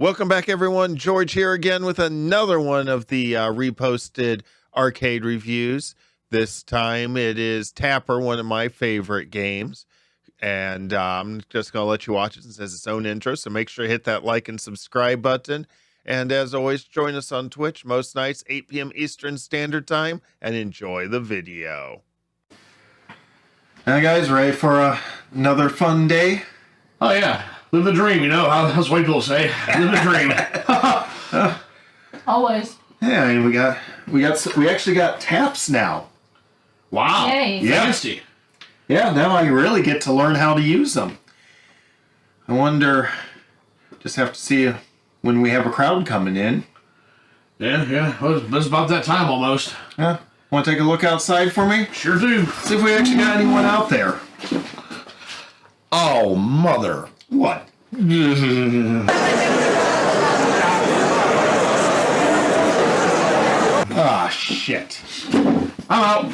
Welcome back, everyone. George here again with another one of the reposted arcade reviews. This time it is Tapper, one of my favorite games. And I'm just going to let you watch it since it has its own intro. So make sure to hit that like and subscribe button. And as always, join us on Twitch most nights, 8 p.m. Eastern Standard Time, and enjoy the video. Now, guys, ready for another fun day? Oh, yeah. Live the dream, you know. That's what people say. Live the dream. Always. Yeah, I mean, we actually got taps now. Wow. Yay. Yeah. Fancy. Yeah, now I really get to learn how to use them. I wonder, just have to see when we have a crowd coming in. Yeah. Well, it's about that time almost. Yeah. Want to take a look outside for me? Sure do. See if we actually got anyone out there. Oh, mother. What? Ah, shit. I'm out.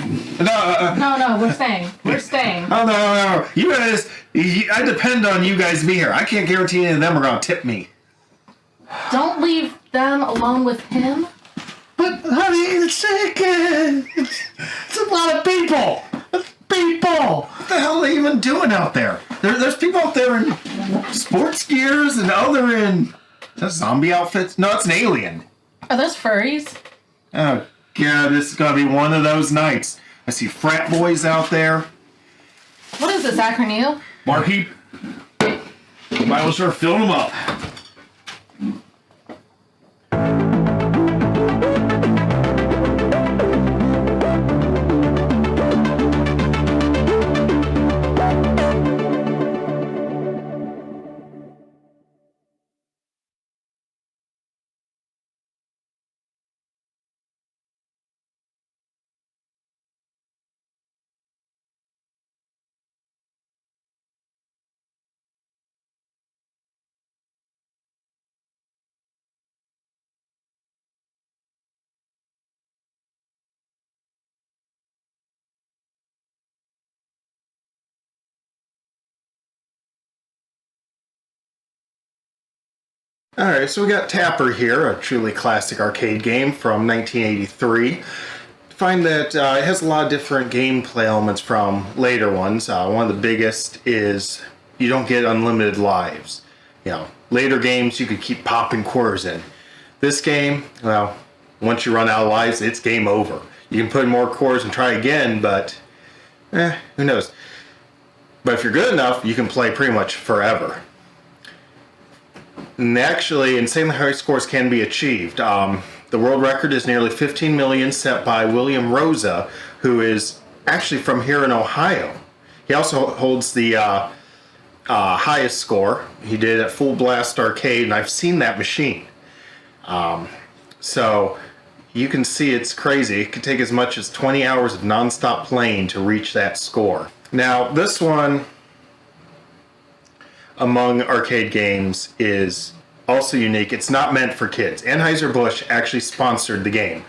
No, No, we're staying. We're staying. Oh, no. You guys, I depend on you guys to be here. I can't guarantee any of them are going to tip me. Don't leave them alone with him. But, honey, it's a lot of people. What the hell are they even doing out there? There's people out there in sports gears and other in zombie outfits. No, it's an alien. Are those furries? Oh, God, this is going to be one of those nights. I see frat boys out there. What is this, acronym? Marky. Might want to start filling them up. Alright, so we got Tapper here, a truly classic arcade game from 1983. Find that it has a lot of different gameplay elements from later ones. One of the biggest is you don't get unlimited lives. You know, later games you could keep popping quarters in. This game, well, once you run out of lives, it's game over. You can put in more quarters and try again, but who knows. But if you're good enough, you can play pretty much forever. And actually, insanely high scores can be achieved. The world record is nearly 15 million, set by William Rosa, who is actually from here in Ohio. He also holds the highest score. He did at Full Blast Arcade, and I've seen that machine. So you can see it's crazy. It could take as much as 20 hours of non-stop playing to reach that score. Now, this one, among arcade games, is also unique. It's not meant for kids. Anheuser-Busch actually sponsored the game.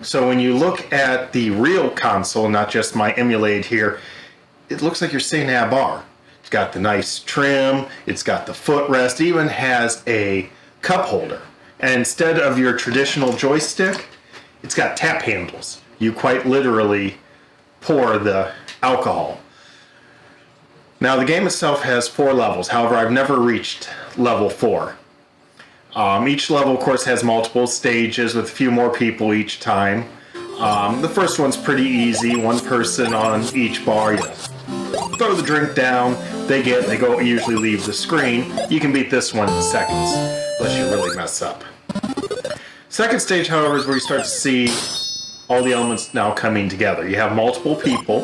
So when you look at the real console, not just my emulated here, it looks like you're sitting at a bar. It's got the nice trim, it's got the footrest, it even has a cup holder. And instead of your traditional joystick, it's got tap handles. You quite literally pour the alcohol. Now, the game itself has 4 levels. However, I've never reached level 4. Each level, of course, has multiple stages with a few more people each time. The first one's pretty easy. One person on each bar. You throw the drink down. They usually leave the screen. You can beat this one in seconds, unless you really mess up. Second stage, however, is where you start to see all the elements now coming together. You have multiple people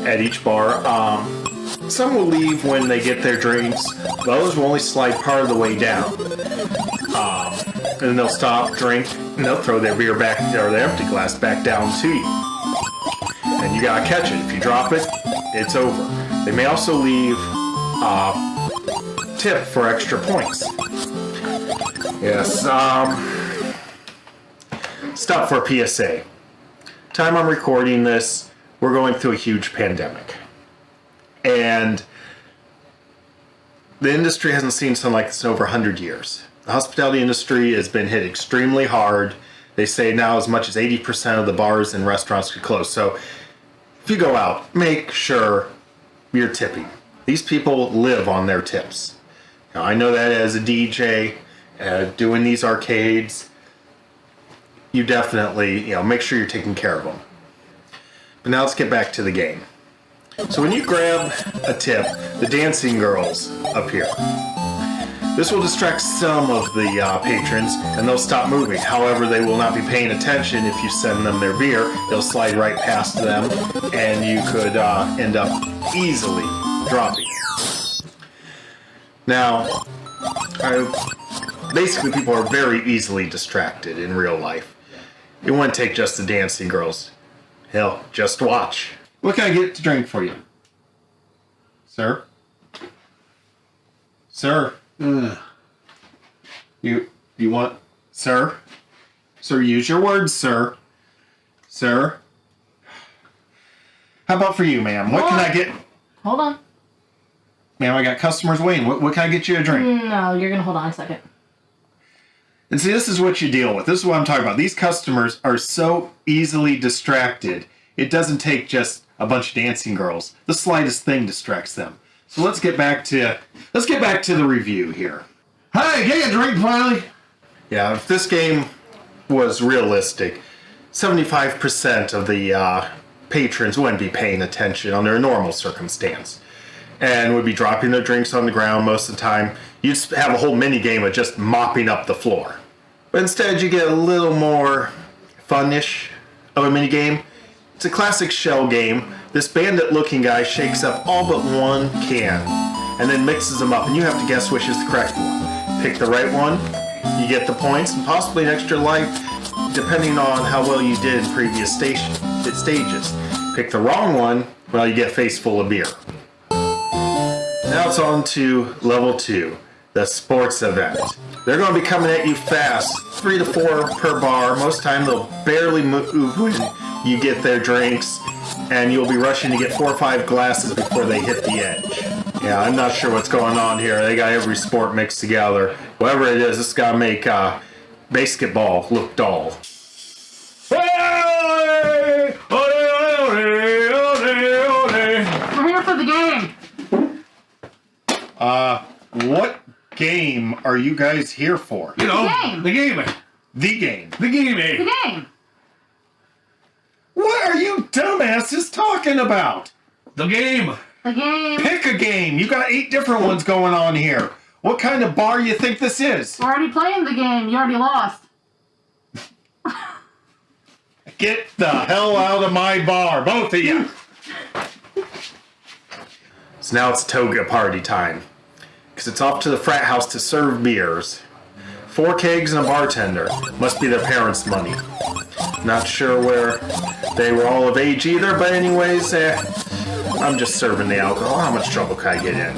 at each bar. Some will leave when they get their drinks. Others will only slide part of the way down. And then they'll stop, drink, and they'll throw their beer back, or their empty glass back down to you. And you gotta catch it. If you drop it, it's over. They may also leave tip for extra points. Yes, stop for a PSA. Time I'm recording this, we're going through a huge pandemic. And the industry hasn't seen something like this in over 100 years. The hospitality industry has been hit extremely hard. They say now as much as 80% of the bars and restaurants could close. So if you go out, make sure you're tipping. These people live on their tips. Now, I know that as a DJ, doing these arcades, you definitely, make sure you're taking care of them. But now let's get back to the game. So when you grab a tip, the dancing girls appear. This will distract some of the patrons, and they'll stop moving. However, they will not be paying attention if you send them their beer. They'll slide right past them, and you could end up easily dropping. Now, basically people are very easily distracted in real life. It wouldn't take just the dancing girls. Hell, just watch. What can I get to drink for you? Sir? Sir? You want... Sir? Sir, use your words, sir. Sir? How about for you, ma'am? What can I get? Hold on. Ma'am, I got customers waiting. What can I get you a drink? No, you're going to hold on a second. And see, this is what you deal with. This is what I'm talking about. These customers are so easily distracted. It doesn't take just a bunch of dancing girls. The slightest thing distracts them. So let's get back to the review here. Hey, get a drink finally. Yeah, if this game was realistic, 75% of the patrons wouldn't be paying attention under a normal circumstance, and would be dropping their drinks on the ground most of the time. You'd have a whole mini game of just mopping up the floor. But instead, you get a little more fun-ish of a mini game. It's a classic shell game. This bandit-looking guy shakes up all but one can, and then mixes them up, and you have to guess which is the correct one. Pick the right one, you get the points, and possibly an extra life, depending on how well you did in previous stages. Pick the wrong one, well, you get a face full of beer. Now it's on to level 2, the sports event. They're going to be coming at you fast, 3 to 4 per bar. Most time they'll barely move when you get their drinks, and you'll be rushing to get 4 or 5 glasses before they hit the edge. Yeah, I'm not sure what's going on here. They got every sport mixed together. Whatever it is, this is going to make basketball look dull. Hey! We're here for the game. What game are you guys here for? You know, The game. the game. The game. The game. What are you dumbasses talking about? The game. The game. Pick a game. You got 8 different ones going on here. What kind of bar you think this is? We're already playing the game. You already lost. Get the hell out of my bar, both of you. So now it's toga party time. Because it's off to the frat house to serve beers. 4 kegs and a bartender. Must be their parents' money. Not sure where they were all of age either, but anyways, I'm just serving the alcohol. How much trouble can I get in?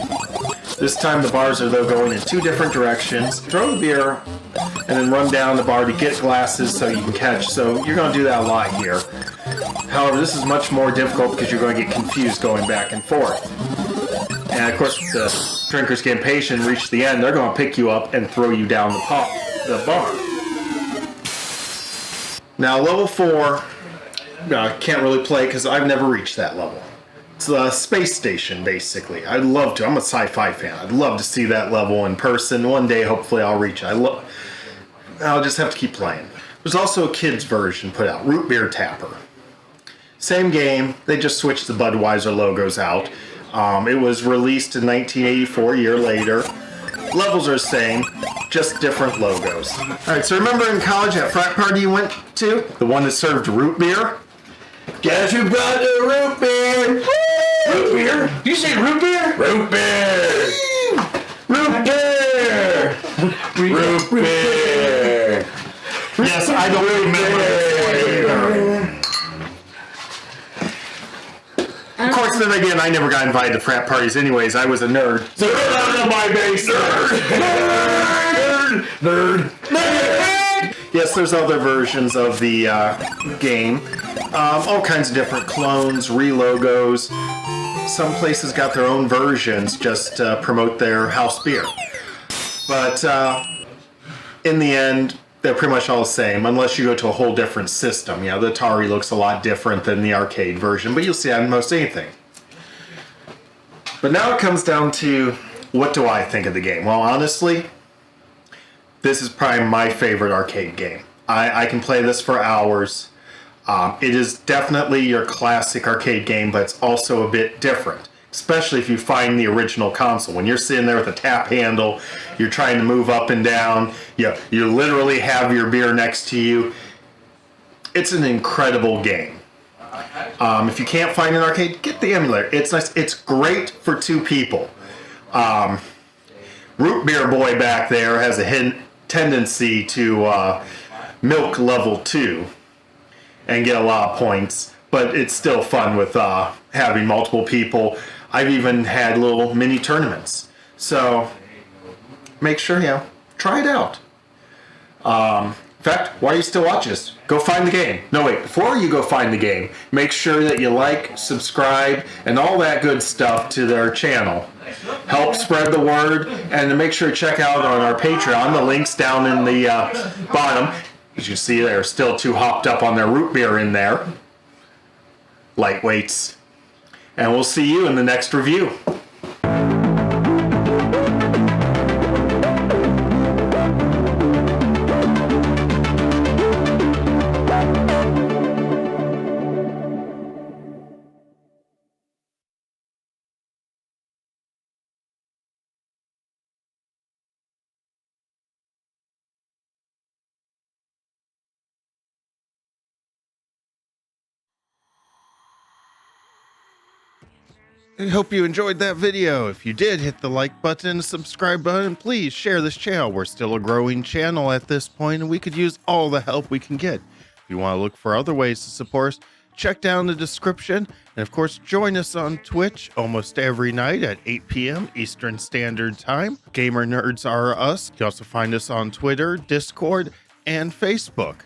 This time the bars are though going in 2 different directions. Throw the beer and then run down the bar to get glasses so you can catch. So you're going to do that a lot here. However, this is much more difficult because you're going to get confused going back and forth. And of course, the drinkers get impatient and reach the end. They're going to pick you up and throw you down the bar. Now, level 4, can't really play because I've never reached that level. It's the space station, basically. I'd love to. I'm a sci-fi fan. I'd love to see that level in person. One day, hopefully, I'll reach it. I'll just have to keep playing. There's also a kid's version put out, Root Beer Tapper. Same game. They just switched the Budweiser logos out. It was released in 1984, a year later. Levels are the same, just different logos. Alright, so remember in college that frat party you went to? The one that served root beer? Guess who brought the root beer? Root beer? Did you say root beer? Root beer! Root beer! Root beer! Yes, I don't remember. Of course, then again, I never got invited to frat parties anyways. I was a nerd. Nerd out of my base! Nerd! Nerd! Nerd! Yes, there's other versions of the game. All kinds of different clones, re-logos. Some places got their own versions just to promote their house beer. But in the end, they're pretty much all the same, unless you go to a whole different system. You know, the Atari looks a lot different than the arcade version, but you'll see on most anything. But now it comes down to, what do I think of the game? Well, honestly, this is probably my favorite arcade game. I can play this for hours. It is definitely your classic arcade game, but it's also a bit different, especially if you find the original console. When you're sitting there with a tap handle, you're trying to move up and down, you literally have your beer next to you. It's an incredible game. If you can't find an arcade, get the emulator. It's nice. It's great for two people. Root Beer Boy back there has a tendency to milk level 2 and get a lot of points, but it's still fun with having multiple people. I've even had little mini tournaments. So make sure, try it out. In fact, while you still watch this, go find the game. No, wait, before you go find the game, make sure that you like, subscribe, and all that good stuff to their channel. Help spread the word, and to make sure to check out on our Patreon. The link's down in the bottom. As you see, they're still too hopped up on their root beer in there. Lightweights. And we'll see you in the next review. I hope you enjoyed that video. If you did, hit the like button and subscribe button. Please share this channel. We're still a growing channel at this point, and we could use all the help we can get. If you want to look for other ways to support us, check down the description. And of course, join us on Twitch almost every night at 8 p.m. Eastern Standard Time. GamerNerdsRUs. You can also find us on Twitter, Discord, and Facebook.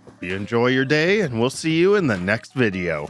Hope you enjoy your day, and we'll see you in the next video.